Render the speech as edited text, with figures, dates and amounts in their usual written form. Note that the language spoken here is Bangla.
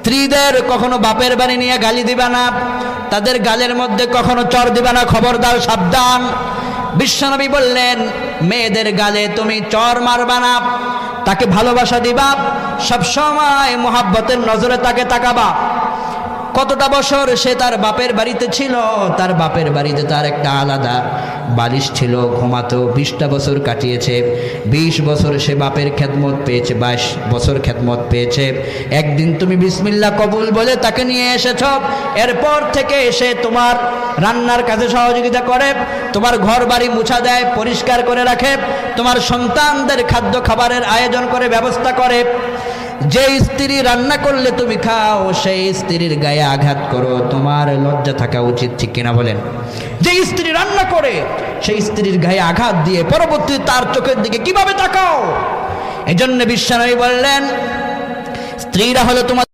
স্ত্রীদের কখনো বাপের বাড়ি নিয়ে গালি দিবা না, তাদের গালের মধ্যে কখনো চর দিবা না, খবরদার, সাবধান। বিশ্বনবী বললেন, মেয়েদের গালে তুমি চর মারবা না, তাকে ভালোবাসা দিবা, সবসময় মোহাব্বতের নজরে তাকে তাকাবা। কতটা বছর সে তার বাপের বাড়িতে ছিল, তার বাপের বাড়িতে তার একটা আলাদা বালিশ ছিল, ঘুমাতো। 20টা বছর কাটিয়েছে, 20 বছর সে বাপের খেদমত পেয়েছে, 22 বছর খেদমত পেয়েছে। একদিন তুমি বিসমিল্লাহ কবুল বলে তাকে নিয়ে এসেছ, এরপর থেকে সে তোমার রান্নার কাজে সহযোগিতা করে, তোমার ঘর বাড়ি মুছা দেয়, পরিষ্কার করে রাখে, তোমার সন্তানদের খাদ্য খাবারের আয়োজন করে, ব্যবস্থা করে। যে স্ত্রী রান্না করলে তুমি খাও, সেই স্ত্রীর গায়ে আঘাত করো, তোমার লজ্জা থাকা উচিত, ঠিক কিনা বলেন? যে স্ত্রী রান্না করে সেই স্ত্রীর গায়ে আঘাত দিয়ে পরবর্তীতে তার চোখের দিকে কিভাবে তাকাও? এজন্য বিশ্বনবী বললেন, স্ত্রীরা হলো তোমার